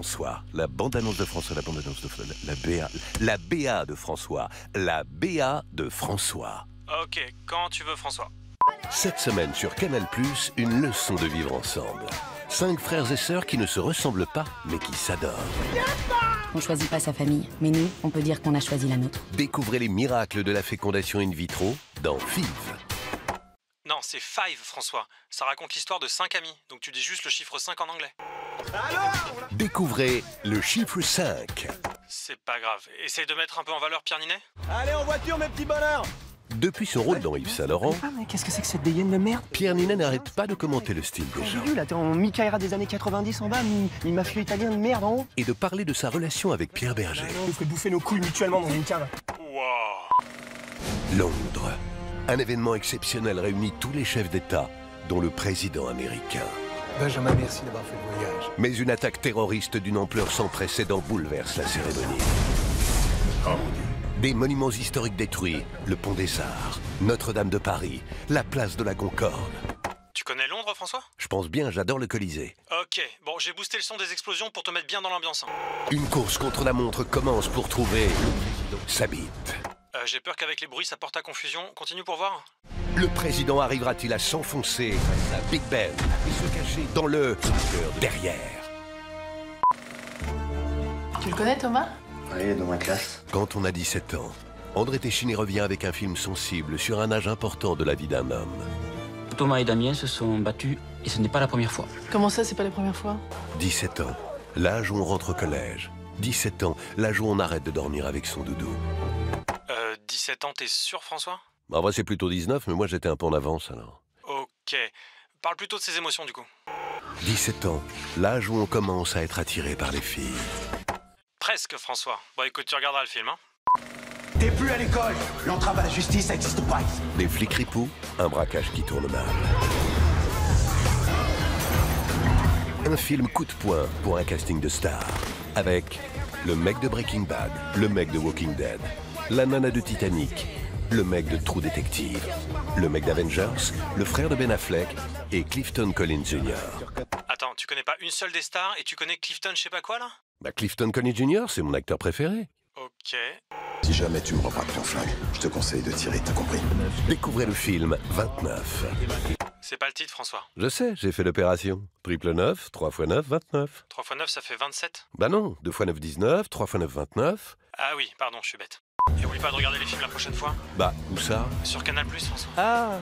François, la bande-annonce de François, la bande-annonce de la BA de François, la BA de François. Ok, quand tu veux François. Cette semaine sur Canal+, une leçon de vivre ensemble. 5 frères et sœurs qui ne se ressemblent pas, mais qui s'adorent. On choisit pas sa famille, mais nous, on peut dire qu'on a choisi la nôtre. Découvrez les miracles de la fécondation in vitro dans FIV. Non, c'est Five, François. Ça raconte l'histoire de 5 amis, donc tu dis juste le chiffre 5 en anglais. Découvrez le chiffre 5. C'est pas grave. Essaye de mettre un peu en valeur Pierre Ninet. Allez en voiture mes petits bonheurs. Depuis son rôle dans Yves Saint Laurent, Ah mais qu'est-ce que c'est que cette dégaine de merde? Pierre Ninet n'arrête pas de commenter le style des gens J'ai vu là, t'es en Mikaira des années 90 en bas, mafia italien de merde en haut. et de parler de sa relation avec Pierre Berger. On ferait bouffer nos couilles mutuellement dans une cave. Wow. Londres. Un événement exceptionnel réunit tous les chefs d'État, dont le président américain. Benjamin, merci d'avoir fait le voyage. Mais une attaque terroriste d'une ampleur sans précédent bouleverse la cérémonie. Des monuments historiques détruits, le pont des Arts, Notre-Dame de Paris, la place de la Concorde. Tu connais Londres, François? Je pense bien, j'adore le Colisée. Ok, bon, j'ai boosté le son des explosions pour te mettre bien dans l'ambiance. Une course contre la montre commence pour trouver sa bite. J'ai peur qu'avec les bruits ça porte à confusion. Continue pour voir. Le président arrivera-t-il à s'enfoncer à Big Ben et se cacher dans le derrière? Tu le connais, Thomas? Oui, dans ma classe. Quand on a 17 ans, André Téchiné revient avec un film sensible sur un âge important de la vie d'un homme. Thomas et Damien se sont battus et ce n'est pas la première fois. Comment ça, c'est pas la première fois? 17 ans, l'âge où on rentre au collège. 17 ans, l'âge où on arrête de dormir avec son doudou. 17 ans, t'es sûr, François? En vrai, c'est plutôt 19, mais moi j'étais un peu en avance alors. Ok. Parle plutôt de ses émotions, du coup. 17 ans, l'âge où on commence à être attiré par les filles. Presque, François. Bon, écoute, tu regarderas le film, hein. T'es plus à l'école. L'entrave à la justice, ça n'existe pas ici. Des flics ripoux, un braquage qui tourne mal. Un film coup de poing pour un casting de stars. Avec le mec de Breaking Bad, le mec de Walking Dead, la nana de Titanic, le mec de True Detective, le mec d'Avengers, le frère de Ben Affleck et Clifton Collins Jr. Attends, tu connais pas une seule des stars et tu connais Clifton je sais pas quoi, là? Bah Clifton Collins Jr., c'est mon acteur préféré. Ok. Si jamais tu me reprends ton flingue, je te conseille de tirer, t'as compris? Découvrez le film 29. C'est pas le titre, François. Je sais, j'ai fait l'opération. Triple 9, 3 x 9, 29. 3 x 9, ça fait 27. Bah non, 2 x 9, 19, 3 x 9, 29. Ah oui, pardon, je suis bête. Et oublie pas de regarder les films la prochaine fois. Bah, où ça? Sur Canal+, François. Ah